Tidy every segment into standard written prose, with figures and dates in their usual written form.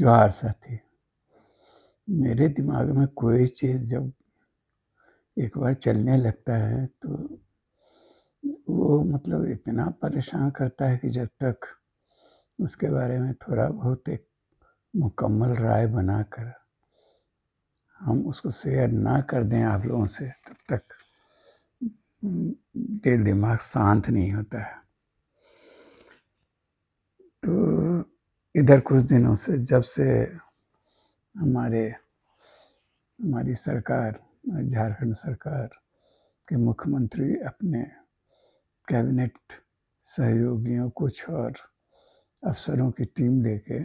जोहार साथी। मेरे दिमाग में कोई चीज़ जब एक बार चलने लगता है तो वो मतलब इतना परेशान करता है कि जब तक उसके बारे में थोड़ा बहुत एक मुकम्मल राय बनाकर हम उसको शेयर ना कर दें आप लोगों से, तब तक दिमाग शांत नहीं होता है। तो इधर कुछ दिनों से जब से हमारी सरकार, झारखंड सरकार के मुख्यमंत्री अपने कैबिनेट सहयोगियों कुछ और अफसरों की टीम लेके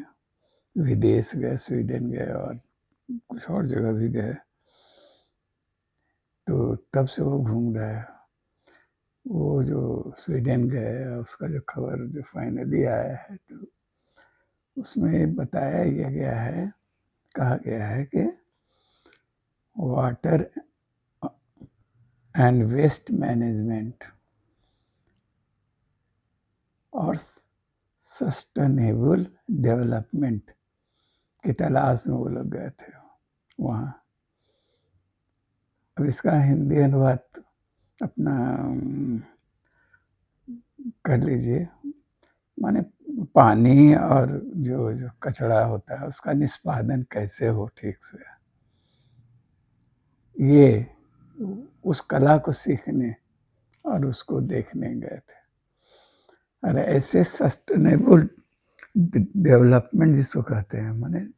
विदेश गए, स्वीडन गए और कुछ और जगह भी गए। तो तब से वो घूम रहा है। वो जो स्वीडन गए उसका जो खबर जो फाइनली आया है तो उसमें बताया ये गया है, कहा गया है कि वाटर एंड वेस्ट मैनेजमेंट और सस्टेनेबल डेवलपमेंट की तलाश में वो लोग गए थे वहाँ। अब इसका हिंदी अनुवाद अपना कर लीजिए, माने पानी और जो जो कचरा होता है उसका निष्पादन कैसे हो ठीक से, ये उस कला को सीखने और उसको देखने गए थे। और ऐसे सस्टेनेबल डेवलपमेंट जिसको कहते हैं, माने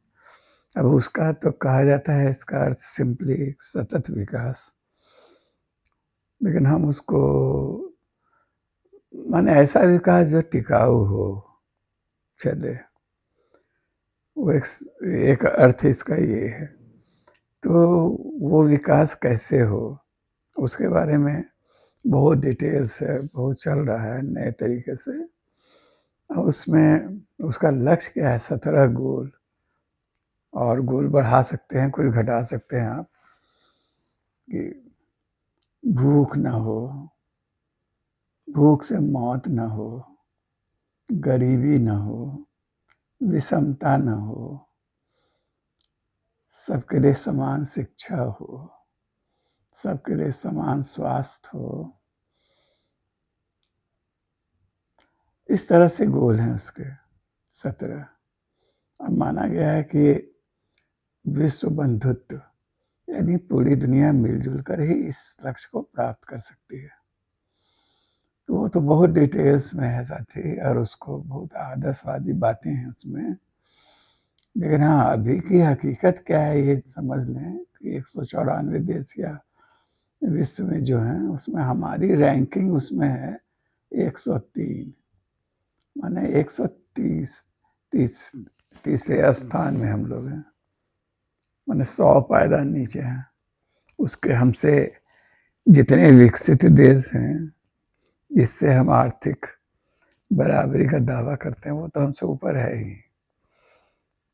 अब उसका तो कहा जाता है, इसका अर्थ सिंपली सतत विकास, लेकिन हम उसको माने ऐसा विकास जो टिकाऊ हो, चले, वो एक अर्थ इसका ये है। तो वो विकास कैसे हो उसके बारे में बहुत डिटेल्स है, बहुत चल रहा है नए तरीके से। और उसमें उसका लक्ष्य क्या है, 17 गोल, और गोल बढ़ा सकते हैं, कुछ घटा सकते हैं आप, कि भूख ना हो, भूख से मौत ना हो, गरीबी ना हो, विषमता ना हो, सबके लिए समान शिक्षा हो, सबके लिए समान स्वास्थ्य हो। इस तरह से गोल हैं उसके 17। अब माना गया है कि विश्व बंधुत्व, यानी पूरी दुनिया मिलजुल कर ही इस लक्ष्य को प्राप्त कर सकती है। तो वो तो बहुत डिटेल्स में है साथी, और उसको बहुत आदर्शवादी बातें हैं उसमें। लेकिन हाँ, अभी की हकीकत क्या है ये समझ लें कि 194 देश या विश्व में जो हैं उसमें हमारी रैंकिंग उसमें है 103, माने 130 तीसरे स्थान में हम लोग हैं, माने 100 पायदान नीचे हैं। उसके हमसे जितने विकसित देश हैं जिससे हम आर्थिक बराबरी का दावा करते हैं, वो तो हमसे ऊपर है ही।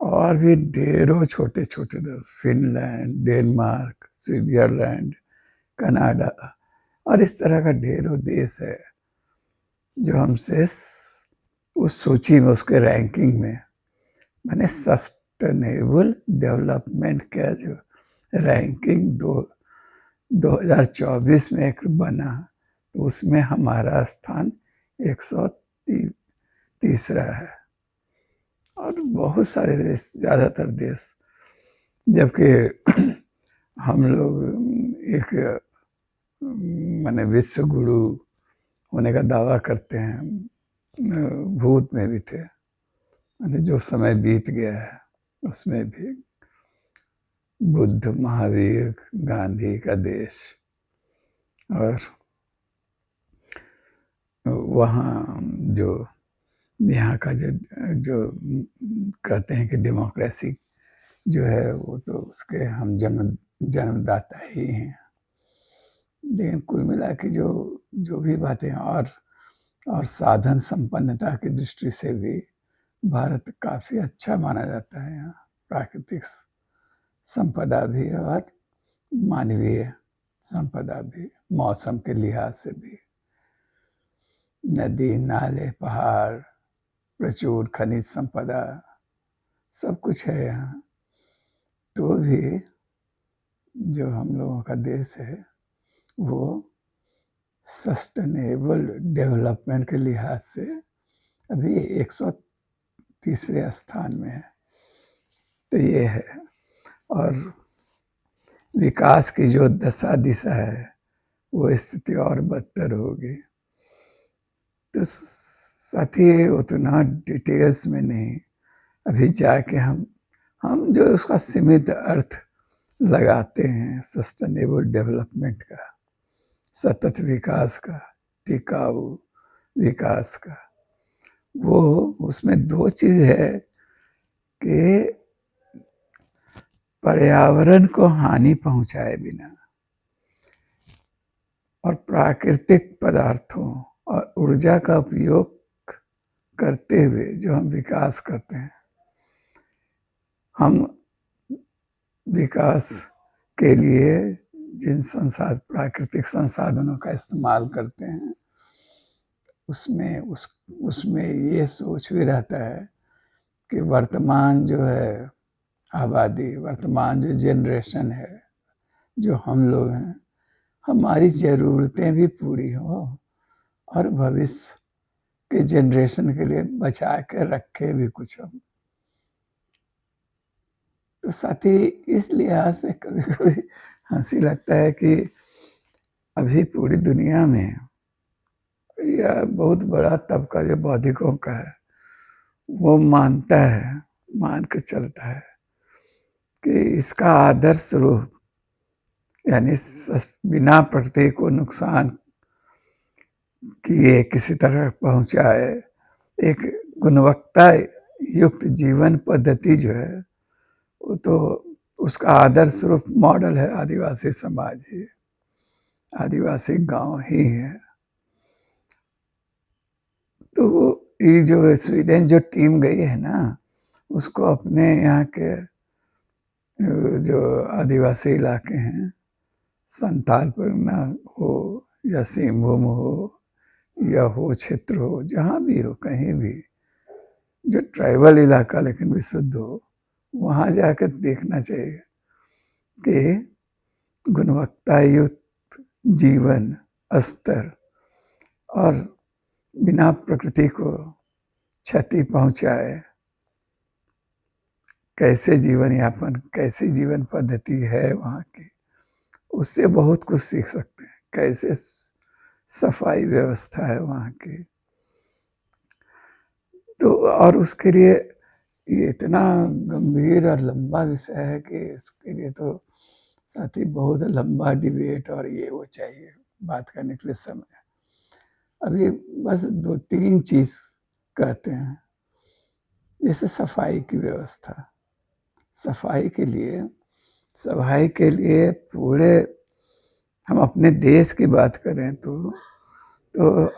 और भी ढेरों छोटे छोटे देश, फिनलैंड, डेनमार्क, स्विट्जरलैंड, कनाडा, और इस तरह का ढेरों देश है जो हमसे उस सूची में, उसके रैंकिंग में, मैंने सस्टेनेबल डेवलपमेंट का जो रैंकिंग 2024 में एक बना, तो उसमें हमारा स्थान 130 है। और बहुत सारे देश, ज़्यादातर देश, जबकि हम लोग एक माने विश्व गुरु होने का दावा करते हैं, भूत में भी थे, माने जो समय बीत गया है उसमें भी बुद्ध, महावीर, गांधी का देश। और वहाँ जो यहाँ का जो जो कहते हैं कि डेमोक्रेसी जो है, वो तो उसके हम जन्मदाता ही हैं। लेकिन कुल मिला के जो जो भी बातें, और साधन संपन्नता की दृष्टि से भी भारत काफ़ी अच्छा माना जाता है। यहाँ प्राकृतिक संपदा भी और मानवीय संपदा भी, मौसम के लिहाज से भी, नदी नाले, पहाड़, प्रचुर खनिज संपदा, सब कुछ है यहाँ, तो भी जो हम लोगों का देश है वो सस्टेनेबल डेवलपमेंट के लिहाज से अभी 130वें स्थान में है। तो ये है, और विकास की जो दशा दिशा है वो स्थिति और बदतर होगी। तो साथी उतना डिटेल्स में नहीं अभी जाके हम जो उसका सीमित अर्थ लगाते हैं सस्टेनेबल डेवलपमेंट का, सतत विकास का, टिकाऊ विकास का, वो उसमें दो चीज है कि पर्यावरण को हानि पहुंचाए बिना और प्राकृतिक पदार्थों और ऊर्जा का उपयोग करते हुए जो हम विकास करते हैं, हम विकास के लिए जिन प्राकृतिक संसाधनों का इस्तेमाल करते हैं उसमें ये सोच भी रहता है कि वर्तमान जो है आबादी, वर्तमान जो जनरेशन है, जो हम लोग हैं, हमारी ज़रूरतें भी पूरी हो और भविष्य के जनरेशन के लिए बचा के रखे भी कुछ हम। तो साथी इस लिहाज से कभी कभी हंसी लगता है कि अभी पूरी दुनिया में यह बहुत बड़ा तबका जो बौद्धिकों का है वो मानता है, मान के चलता है कि इसका आदर्श रूप यानी बिना प्रकृति को नुकसान किए किसी तरह पहुंचाए एक गुणवत्ता युक्त जीवन पद्धति जो है वो तो उसका आदर्श रूप मॉडल है आदिवासी समाज ही, आदिवासी गांव ही है। तो ये जो स्वीडन जो टीम गई है ना उसको अपने यहाँ के जो आदिवासी इलाके हैं, संताल परगना हो या सिंहभूम हो या हो क्षेत्र हो, जहाँ भी हो, कहीं भी जो ट्राइबल इलाका लेकिन विशुद्ध हो, वहाँ जाकर देखना चाहिए कि गुणवत्ता युक्त जीवन स्तर और बिना प्रकृति को क्षति पहुंचाए कैसे जीवन यापन, कैसी जीवन पद्धति है वहाँ की, उससे बहुत कुछ सीख सकते हैं। कैसे सफाई व्यवस्था है वहाँ की, तो और उसके लिए ये इतना गंभीर और लंबा विषय है कि इसके लिए तो साथी बहुत लंबा डिबेट और ये वो चाहिए बात करने के लिए समय। अभी बस 2-3 चीज कहते हैं, जैसे सफाई की व्यवस्था। सफाई के लिए पूरे हम अपने देश की बात करें तो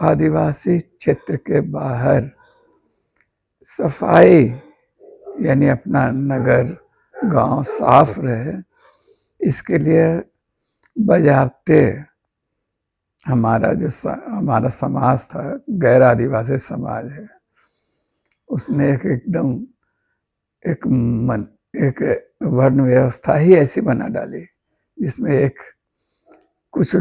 आदिवासी क्षेत्र के बाहर सफाई यानी अपना नगर गांव साफ रहे, इसके लिए बजाबते हमारा समाज था, गैर आदिवासी समाज है, उसने एक वर्ण व्यवस्था ही ऐसी बना डाली जिसमें एक कुछ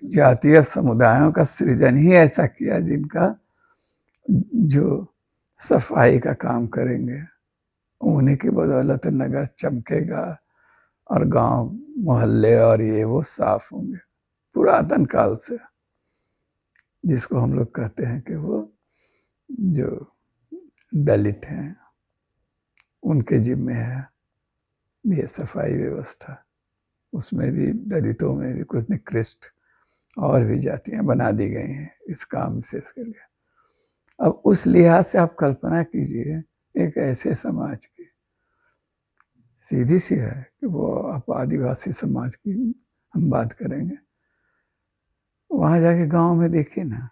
जातीय समुदायों का सृजन ही ऐसा किया जिनका जो सफाई का काम करेंगे, उन्हीं की बदौलत नगर चमकेगा और गांव मोहल्ले और ये वो साफ होंगे। पुरातन काल से जिसको हम लोग कहते हैं कि वो जो दलित हैं उनके जिम्मे है ये सफाई व्यवस्था। उसमें भी दलितों में भी कुछ निकृष्ट और भी जातियां बना दी गई हैं इस काम से इसके लिए। अब उस लिहाज से आप कल्पना कीजिए एक ऐसे समाज की, सीधी सी है कि वो आप आदिवासी समाज की हम बात करेंगे, वहाँ जाके गांव में देखिए ना,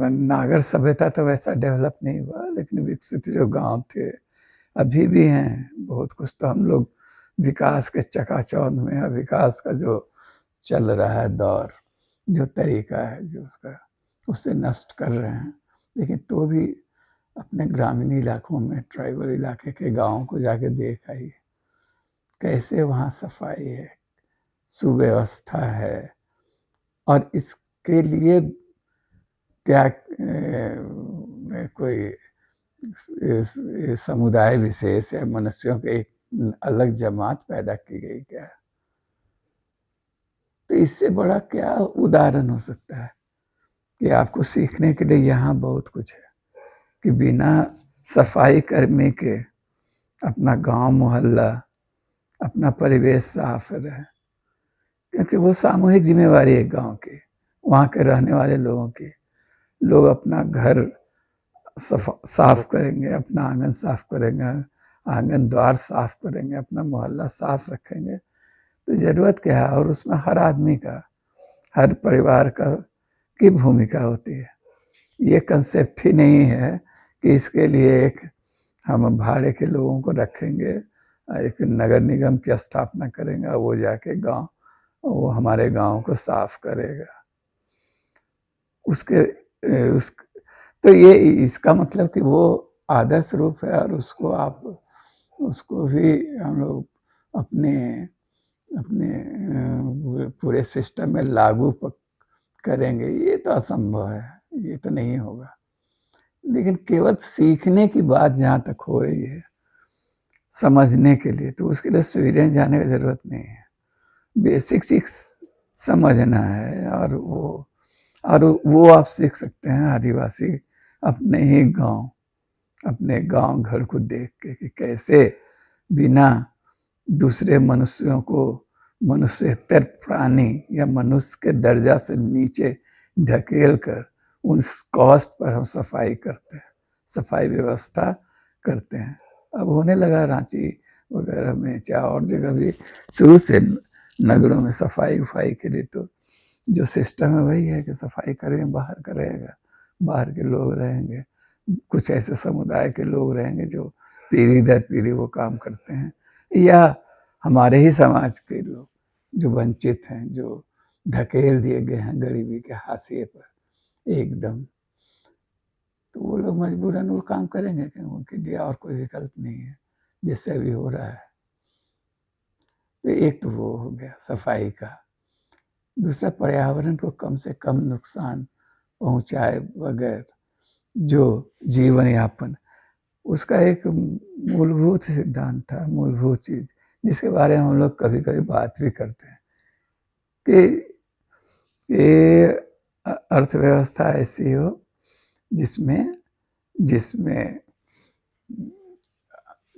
नागर सभ्यता तो वैसा डेवलप नहीं हुआ लेकिन विकसित जो गांव थे अभी भी हैं बहुत कुछ। तो हम लोग विकास के चकाचौंध में है, विकास का जो चल रहा है दौर, जो तरीका है जो उसका, उससे नष्ट कर रहे हैं। लेकिन तो भी अपने ग्रामीण इलाकों में, ट्राइबल इलाके के गाँव को जाके देख आइए, कैसे वहाँ सफाई है, सुव्यवस्था है, और इसके लिए क्या कोई समुदाय विशेष या मनुष्यों के एक अलग जमात पैदा की गई क्या? तो इससे बड़ा क्या उदाहरण हो सकता है कि आपको सीखने के लिए यहाँ बहुत कुछ है कि बिना सफाई कर्मी के अपना गांव मोहल्ला, अपना परिवेश साफ रहे, क्योंकि वो सामूहिक जिम्मेवारी है गांव की, वहाँ के रहने वाले लोगों की। लोग अपना घर साफ करेंगे, अपना आंगन साफ करेंगे, आंगन द्वार साफ करेंगे, अपना मोहल्ला साफ रखेंगे, तो ज़रूरत क्या है? और उसमें हर आदमी का, हर परिवार का की भूमिका होती है। ये कंसेप्ट ही नहीं है कि इसके लिए एक हम भाड़े के लोगों को रखेंगे, एक नगर निगम की स्थापना करेंगे और वो जाके गांव, वो हमारे गांव को साफ करेगा। उसके उस तो ये इसका मतलब कि वो आदर्श रूप है और उसको आप उसको भी हम लोग अपने अपने पूरे सिस्टम में लागू करेंगे, ये तो असंभव है, ये तो नहीं होगा। लेकिन केवल सीखने की बात जहाँ तक हो रही है, समझने के लिए, तो उसके लिए स्वीडन जाने की ज़रूरत नहीं है। बेसिक सीख समझना है, और वो आप सीख सकते हैं आदिवासी अपने ही गांव, अपने गांव घर को देख के कि कैसे बिना दूसरे मनुष्यों को मनुष्यतर प्राणी या मनुष्य के दर्जा से नीचे ढकेल कर उस कॉस्ट पर हम सफाई करते हैं, सफाई व्यवस्था करते हैं। अब होने लगा रांची वगैरह में, चाहे और जगह भी शुरू से नगरों में सफाई उफाई के लिए तो जो सिस्टम है वही है कि सफाई करेंगे, बाहर का रहेगा, बाहर के लोग रहेंगे, कुछ ऐसे समुदाय के लोग रहेंगे जो पीढ़ी दर पीढ़ी वो काम करते हैं, या हमारे ही समाज के लोग जो वंचित हैं, जो धकेल दिए गए हैं गरीबी के हाशिए पर एकदम, तो वो लोग मजबूरन वो काम करेंगे कि उनके लिए और कोई विकल्प नहीं है, जैसे अभी हो रहा है। तो एक तो वो हो गया सफाई का। दूसरा, पर्यावरण को कम से कम नुकसान पहुंचाए बगैर जो जीवन यापन, उसका एक मूलभूत सिद्धांत था, मूलभूत चीज, जिसके बारे में हम लोग कभी कभी बात भी करते हैं कि ये अर्थव्यवस्था ऐसी हो जिसमें जिसमें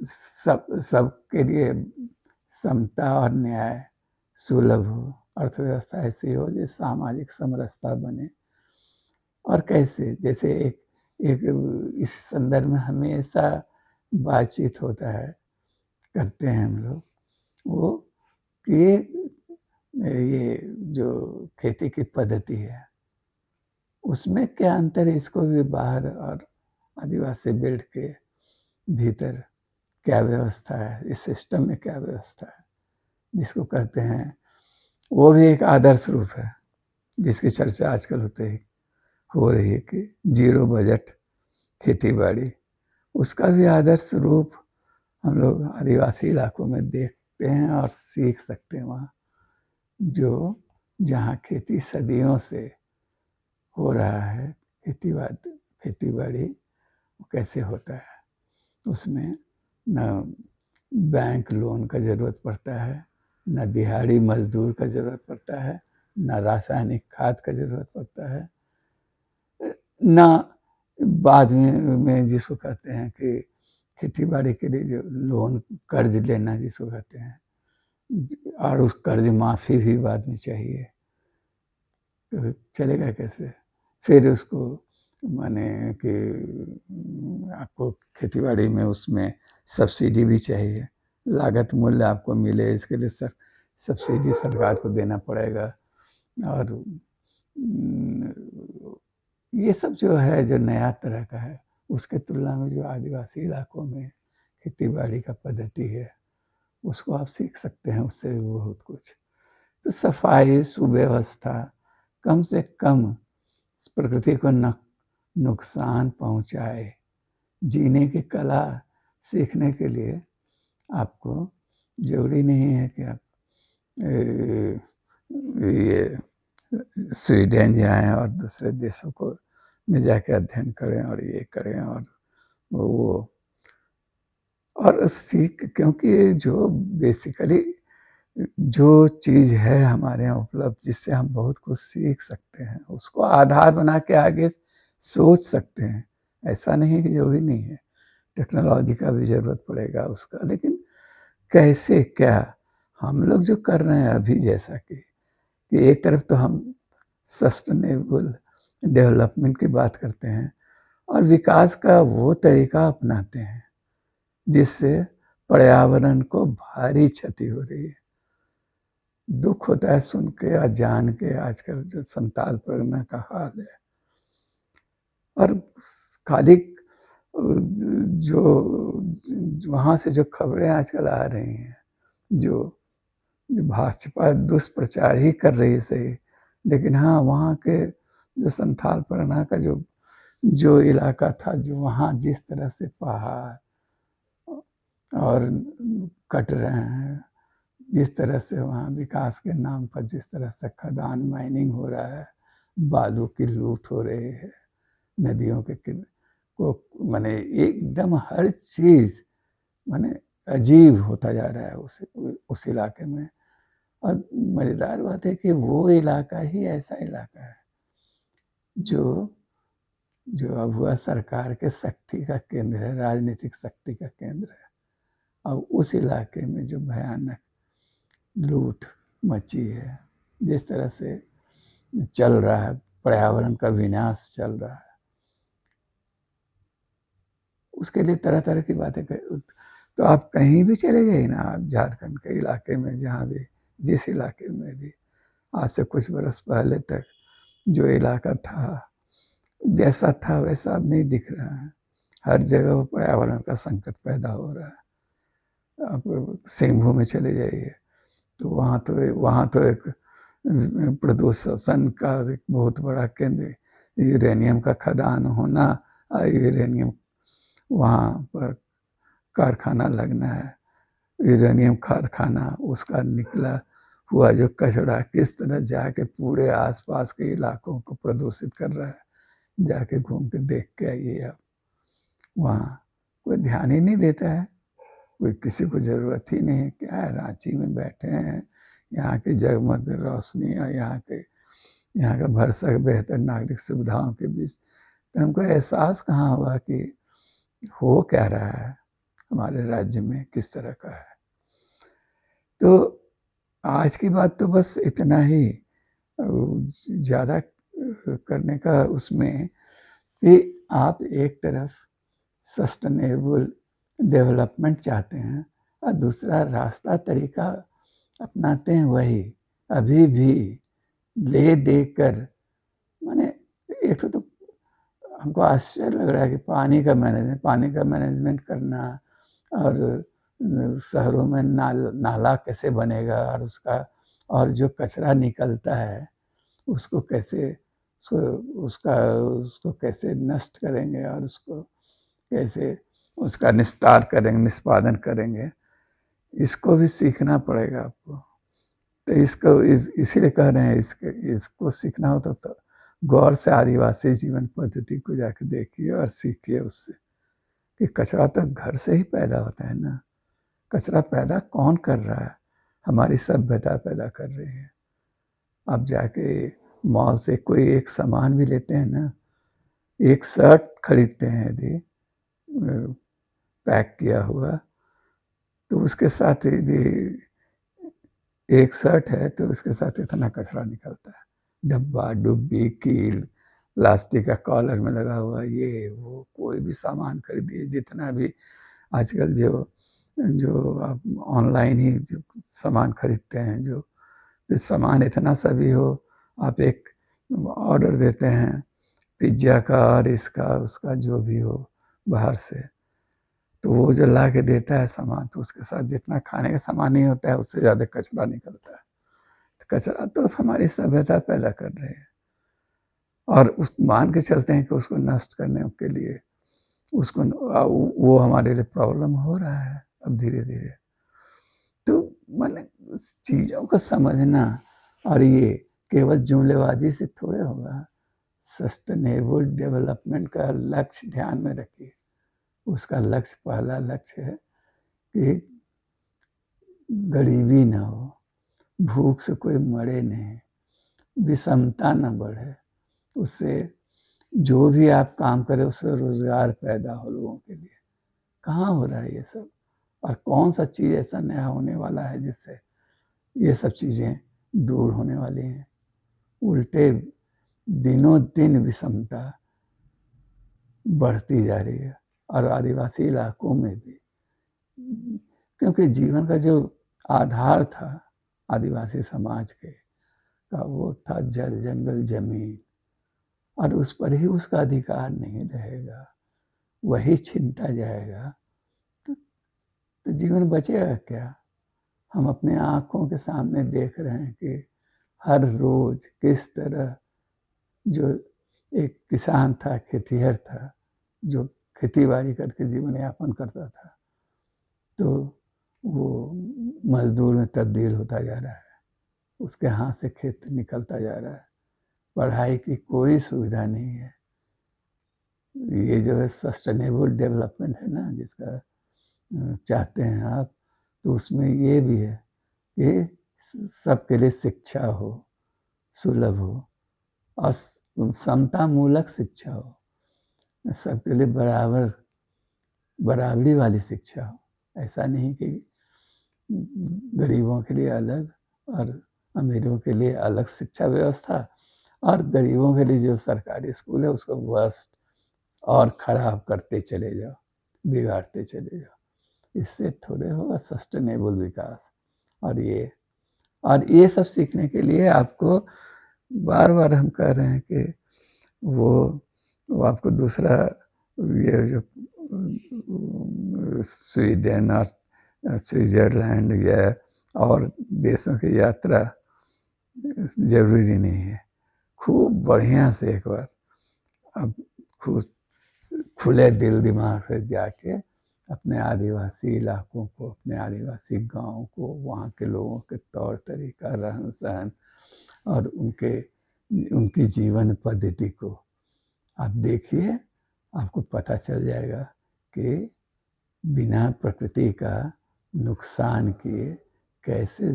सबके लिए समता और न्याय सुलभ हो, अर्थव्यवस्था ऐसी हो जिस सामाजिक समरसता बने। और कैसे, जैसे एक इस संदर्भ में हमेशा बातचीत होता है, करते हैं हम लोग, वो कि ये जो खेती की पद्धति है उसमें क्या अंतर है, इसको भी बाहर और आदिवासी बेल्ट के भीतर क्या व्यवस्था है, इस सिस्टम में क्या व्यवस्था है, जिसको कहते हैं, वो भी एक आदर्श रूप है जिसकी चर्चा आजकल हो रही है कि जीरो बजट खेती बाड़ी, उसका भी आदर्श रूप हम लोग आदिवासी इलाकों में देखते हैं और सीख सकते हैं। वहाँ जो जहाँ खेती सदियों से हो रहा है, खेती बाड़ी कैसे होता है, उसमें न बैंक लोन का ज़रूरत पड़ता है, न दिहाड़ी मजदूर का ज़रूरत पड़ता है, न रासायनिक खाद का ज़रूरत पड़ता है, न बाद में जिसको कहते हैं कि खेती बाड़ी के लिए जो लोन कर्ज लेना जिसको कहते हैं, और उस कर्ज माफ़ी भी बाद में चाहिए, तो चलेगा कैसे? फिर उसको माने कि आपको खेती बाड़ी में उसमें सब्सिडी भी चाहिए, लागत मूल्य आपको मिले, इसके लिए सब्सिडी सरकार को देना पड़ेगा। और ये सब जो है, जो नया तरह का है, उसके तुलना में जो आदिवासी इलाकों में खेती बाड़ी का पद्धति है, उसको आप सीख सकते हैं, उससे भी बहुत कुछ। तो सफाई, सुव्यवस्था, कम से कम प्रकृति को नुकसान पहुंचाए, जीने की कला सीखने के लिए आपको ज़रूरी नहीं है कि आप ये स्वीडन जाएँ और दूसरे देशों को में जाके अध्ययन करें और ये करें और वो और सीख क्योंकि जो बेसिकली जो चीज़ है हमारे यहाँ उपलब्ध जिससे हम बहुत कुछ सीख सकते हैं, उसको आधार बना के आगे सोच सकते हैं। ऐसा नहीं है कि ज़रूरी नहीं है, टेक्नोलॉजी का भी ज़रूरत पड़ेगा उसका, लेकिन कैसे क्या? हम लोग जो कर रहे हैं अभी जैसा कि एक तरफ तो हम सस्टेनेबल डेवलपमेंट की बात करते हैं और विकास का वो तरीका अपनाते हैं, जिससे पर्यावरण को भारी क्षति हो रही है। दुःख होता है सुन के या जान के आजकल जो संताल परगना का हाल है। और खाली जो वहाँ से जो खबरें आजकल आ रही हैं, जो भाजपा दुष्प्रचार ही कर रही है सही, लेकिन हाँ, वहाँ के जो संथाल परगना का जो इलाका था, जो वहाँ जिस तरह से पहाड़ और कट रहे हैं, जिस तरह से वहाँ विकास के नाम पर जिस तरह से खदान माइनिंग हो रहा है, बालू की लूट हो रही है, नदियों के को माने एकदम हर चीज़ माने अजीब होता जा रहा है उस इलाके में। और मज़ेदार बात है कि वो इलाका ही ऐसा इलाका है जो जो अब हुआ सरकार के शक्ति का केंद्र है, राजनीतिक शक्ति का केंद्र है। अब उस इलाके में जो भयानक लूट मची है, जिस तरह से चल रहा है, पर्यावरण का विनाश चल रहा है, उसके लिए तरह-तरह की बातें तो आप कहीं भी चले जाइए ना, आप झारखंड के इलाके में जहाँ भी, जिस इलाके में भी आज से कुछ बरस पहले तक जो इलाका था, जैसा था वैसा अब नहीं दिख रहा है। हर जगह पर्यावरण का संकट पैदा हो रहा है। आप सिंघभू में चले जाइए, तो वहाँ तो एक प्रदूषण का एक बहुत बड़ा केंद्र, यूरेनियम का खदान होना, यूरेनियम वहाँ पर कारखाना लगना है, यूरेनियम कारखाना, उसका निकला हुआ जो कचरा किस तरह जाके पूरे आसपास के इलाकों को प्रदूषित कर रहा है, जाके घूम के देख के आइए आप। वहाँ कोई ध्यान ही नहीं देता है, कोई किसी को ज़रूरत ही नहीं है। क्या है, रांची में बैठे हैं, यहाँ की जगमग रोशनियाँ, यहाँ का भरसक बेहतर नागरिक सुविधाओं के बीच, तो हमको एहसास कहाँ हुआ कि हो क्या रहा है हमारे राज्य में, किस तरह का है। तो आज की बात तो बस इतना ही, ज़्यादा करने का उसमें कि आप एक तरफ सस्टेनेबल डेवलपमेंट चाहते हैं और दूसरा रास्ता तरीका अपनाते हैं वही अभी भी ले देकर, माने एक तो हमको आश्चर्य लग रहा है कि पानी का मैनेजमेंट करना और शहरों में नाला कैसे बनेगा और जो कचरा निकलता है उसको कैसे नष्ट करेंगे और उसको कैसे उसका निष्पादन करेंगे, इसको भी सीखना पड़ेगा आपको। तो इसीलिए कह रहे हैं, इसको सीखना हो तो गौर से आदिवासी जीवन पद्धति को जाके देखिए और सीखिए उससे कि कचरा तो घर से ही पैदा होता है ना। कचरा पैदा कौन कर रहा है? हमारी सभ्यता पैदा कर रही है। आप जाके मॉल से कोई एक सामान भी लेते हैं ना, एक शर्ट खरीदते हैं यदि पैक किया हुआ, तो उसके साथ यदि एक शर्ट है तो उसके साथ इतना कचरा निकलता है, डब्बा डुब्बी, कील, प्लास्टिक का कॉलर में लगा हुआ, ये वो कोई भी सामान खरीदिए, जितना भी आजकल जो आप ऑनलाइन ही जो सामान खरीदते हैं, जो सामान इतना सा भी हो, आप एक ऑर्डर देते हैं पिज्ज़ा का और इसका उसका जो भी हो बाहर से, तो वो जो ला के देता है सामान, तो उसके साथ जितना खाने का सामान नहीं होता है उससे ज़्यादा कचरा निकलता है। तो कचरा तो हमारी सभ्यता पैदा कर रही है और उस मान के चलते हैं कि उसको नष्ट करने के लिए उसको वो हमारे लिए प्रॉब्लम हो रहा है अब धीरे धीरे। तो मैंने चीज़ों को समझना, और ये केवल जुमलेबाजी से थोड़े होगा। सस्टेनेबल डेवलपमेंट का लक्ष्य ध्यान में रखिए। उसका लक्ष्य, पहला लक्ष्य है कि गरीबी ना हो, भूख से कोई मरे नहीं, विषमता न बढ़े, उससे जो भी आप काम करें उससे रोजगार पैदा हो लोगों के लिए। कहाँ हो रहा है ये सब? और कौन सा चीज़ ऐसा नया होने वाला है जिससे ये सब चीज़ें दूर होने वाली हैं? उल्टे दिनों दिन विषमता बढ़ती जा रही है, और आदिवासी इलाकों में भी, क्योंकि जीवन का जो आधार था आदिवासी समाज के का, वो था जल, जंगल, जमीन, और उस पर ही उसका अधिकार नहीं रहेगा, वही छीनता जाएगा तो जीवन बचेगा क्या? हम अपने आंखों के सामने देख रहे हैं कि हर रोज किस तरह जो एक किसान था, खेतीहर था, जो खेती बाड़ी करके जीवन यापन करता था, तो वो मजदूर में तब्दील होता जा रहा है, उसके हाथ से खेत निकलता जा रहा है, पढ़ाई की कोई सुविधा नहीं है। ये जो है सस्टेनेबल डेवलपमेंट है ना, जिसका चाहते हैं आप, तो उसमें ये भी है कि सबके लिए शिक्षा हो, सुलभ हो, और समता मूलक शिक्षा हो, सबके लिए बराबरी वाली शिक्षा हो। ऐसा नहीं कि गरीबों के लिए अलग और अमीरों के लिए अलग शिक्षा व्यवस्था, और गरीबों के लिए जो सरकारी स्कूल है उसको बस और खराब करते चले जाओ, बिगाड़ते चले जाओ। इससे थोड़े होगा सस्टेनेबल विकास। और ये सब सीखने के लिए आपको बार बार हम कह रहे हैं कि वो आपको दूसरा, ये जो स्वीडन और स्विट्ज़रलैंड या और देशों की यात्रा जरूरी नहीं है। खूब बढ़िया से एक बार अब खूब खुले दिल दिमाग से जाके अपने आदिवासी इलाकों को, अपने आदिवासी गाँव को, वहाँ के लोगों के तौर तरीका, रहन सहन और उनकी जीवन पद्धति को आप देखिए, आपको पता चल जाएगा कि बिना प्रकृति का नुकसान किए कैसे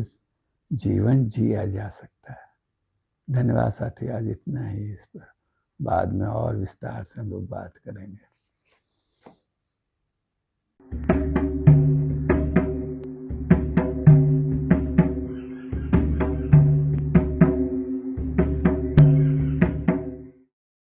जीवन जिया जा सकता है। धन्यवाद साथी, आज इतना ही। इस पर बाद में और विस्तार से हम लोग बात करेंगे।